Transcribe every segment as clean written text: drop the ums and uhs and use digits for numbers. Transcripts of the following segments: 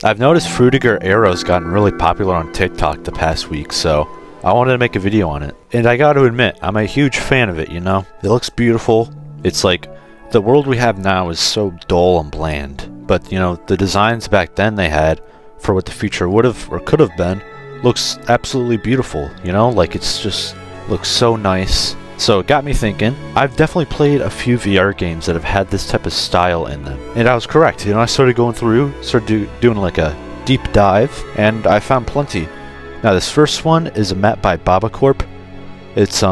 I've noticed Frutiger Aero's gotten really popular on TikTok the past week, so I wanted to make a video on it. And I gotta admit, I'm a huge fan of it, you know? It looks beautiful. It's like, the world we have now is so dull and bland. But, you know, the designs back then they had for what the future would have or could have been looks absolutely beautiful, you know? Like, it's just looks so nice. So it got me thinking. I've definitely played a few VR games that have had this type of style in them. And I was correct. You know, I started going through, doing like a deep dive, and I found plenty. Now this first one is a map by BabaCorp. It's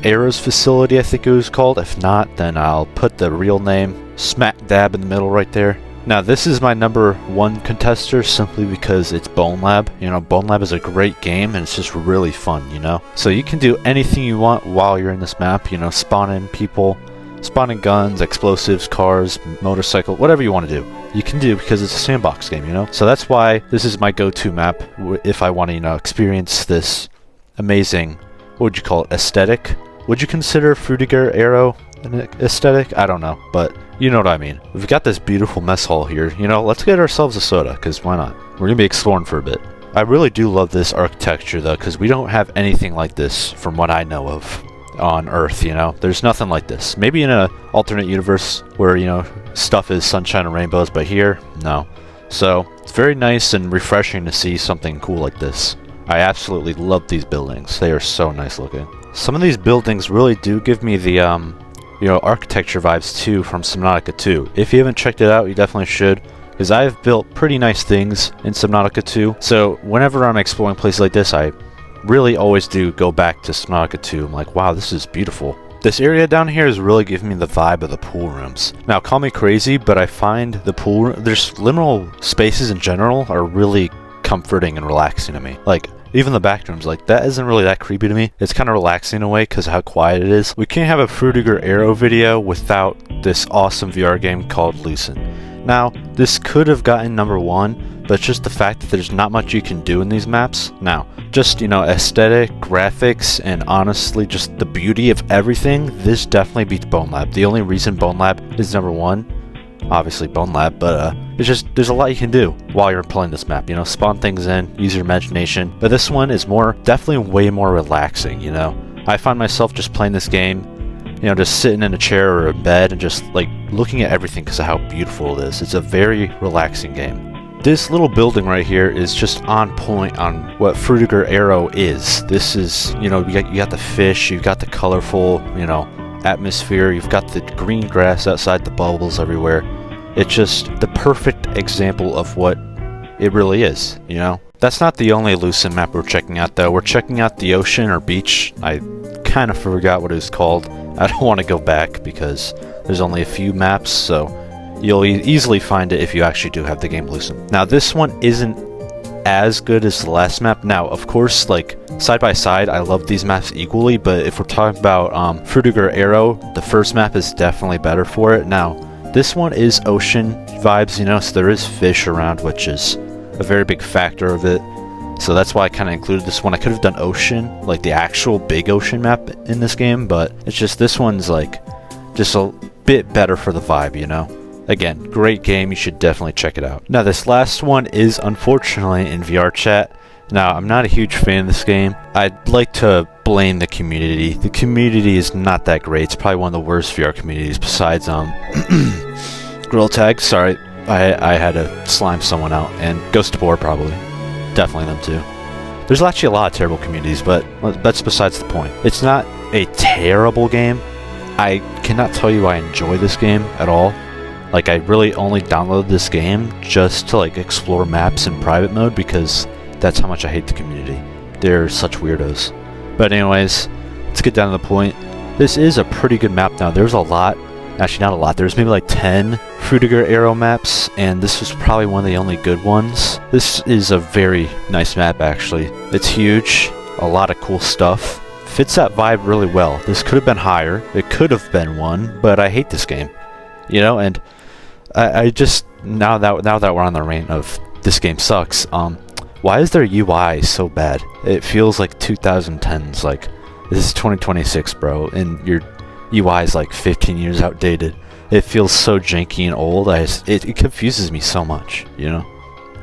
Aero's facility, I think it was called. If not, then I'll put the real name smack dab in the middle right there. Now this is my number one contester simply because it's Bone Lab. You know, Bone Lab is a great game and it's just really fun, you know? So you can do anything you want while you're in this map, you know, spawning people, spawning guns, explosives, cars, motorcycle, whatever you want to do. You can do because it's a sandbox game, you know? So that's why this is my go-to map if I want to, you know, experience this amazing, what would you call it, aesthetic? Would you consider Frutiger Aero an aesthetic? I don't know, but you know what I mean. We've got this beautiful mess hall here. You know, let's get ourselves a soda, because why not? We're going to be exploring for a bit. I really do love this architecture, though, because we don't have anything like this from what I know of on Earth, you know? There's nothing like this. Maybe in an alternate universe where, you know, stuff is sunshine and rainbows, but here, no. So, it's very nice and refreshing to see something cool like this. I absolutely love these buildings. They are so nice looking. Some of these buildings really do give me the, you know, architecture vibes too from Subnautica 2. If you haven't checked it out, you definitely should, because I've built pretty nice things in Subnautica 2. So whenever I'm exploring places like this, I really always do go back to Subnautica 2. I'm like, wow, this is beautiful. This area down here is really giving me the vibe of the pool rooms. Now, call me crazy, but I find the pool, there's liminal spaces in general are really comforting and relaxing to me. Like, even the back rooms, like, that isn't really that creepy to me. It's kind of relaxing in a way because of how quiet it is. We can't have a Frutiger Aero video without this awesome VR game called Lucen. Now, this could have gotten number one, but it's just the fact that there's not much you can do in these maps. Now, just, you know, aesthetic, graphics, and honestly, just the beauty of everything, this definitely beats Bone Lab. The only reason Bone Lab is number one, obviously Bone Lab, but it's just, there's a lot you can do while you're playing this map, you know, spawn things in, use your imagination, but this one is definitely way more relaxing, you know. I find myself just playing this game, you know, just sitting in a chair or a bed and just, like, looking at everything because of how beautiful it is. It's a very relaxing game. This little building right here is just on point on what Frutiger Aero is. This is, you know, you got the fish, you've got the colorful, you know, atmosphere, you've got the green grass outside, the bubbles everywhere. It's just the perfect example of what it really is, you know? That's not the only Lucen map we're checking out, though. We're checking out the ocean or beach. I kind of forgot what it was called. I don't want to go back because there's only a few maps, so you'll easily find it if you actually do have the game Lucen. Now, this one isn't as good as the last map. Now, of course, like, side by side, I love these maps equally, but if we're talking about Frutiger Aero, the first map is definitely better for it. Now, this one is ocean vibes, you know, so there is fish around, which is a very big factor of it. So that's why I kind of included this one. I could have done ocean, like the actual big ocean map in this game, but it's just this one's like just a bit better for the vibe, you know? Again, great game. You should definitely check it out. Now, this last one is unfortunately in VR chat. Now, I'm not a huge fan of this game. I'd like to blame the community. The community is not that great. It's probably one of the worst VR communities besides, Grill Tag. Sorry, I had to slime someone out. And Ghost Boar, probably. Definitely them too. There's actually a lot of terrible communities, but that's besides the point. It's not a terrible game. I cannot tell you I enjoy this game at all. Like, I really only downloaded this game just to, like, explore maps in private mode because that's how much I hate the community. They're such weirdos. But anyways, let's get down to the point. This is a pretty good map now. There's a lot. Actually, not a lot. There's maybe like 10 Frutiger Aero maps, and this was probably one of the only good ones. This is a very nice map, actually. It's huge. A lot of cool stuff. Fits that vibe really well. This could have been higher. It could have been one, but I hate this game. You know, and I just, now that we're on the reign of this game sucks, why is their UI so bad? It feels like 2010s, like, this is 2026, bro, and your UI is like 15 years outdated. It feels so janky and old. It confuses me so much, you know?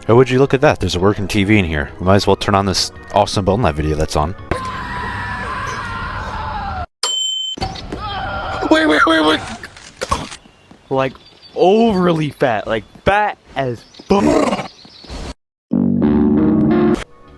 Oh, would you look at that? There's a working TV in here. We might as well turn on this awesome Bone Light video that's on. Wait. Like, overly fat. Like, fat as fuck.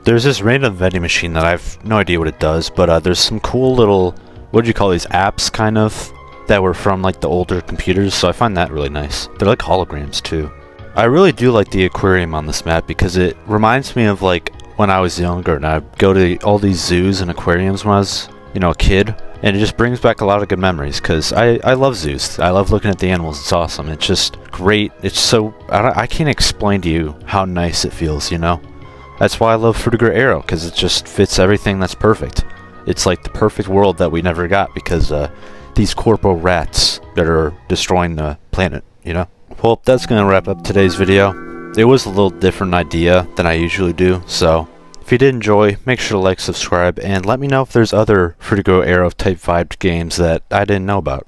There's this random vending machine that I have no idea what it does, but there's some cool little, what do you call these, apps, kind of, that were from, like, the older computers, so I find that really nice. They're like holograms, too. I really do like the aquarium on this map because it reminds me of, like, when I was younger and I'd go to all these zoos and aquariums when I was, you know, a kid. And it just brings back a lot of good memories because I love zoos. I love looking at the animals. It's awesome. It's just great. It's so... I can't explain to you how nice it feels, you know? That's why I love Frutiger Aero, because it just fits everything that's perfect. It's like the perfect world that we never got because these corpo rats that are destroying the planet, you know? Well, that's going to wrap up today's video. It was a little different idea than I usually do, so... If you did enjoy, make sure to like, subscribe, and let me know if there's other Frutiger Aero type vibed games that I didn't know about.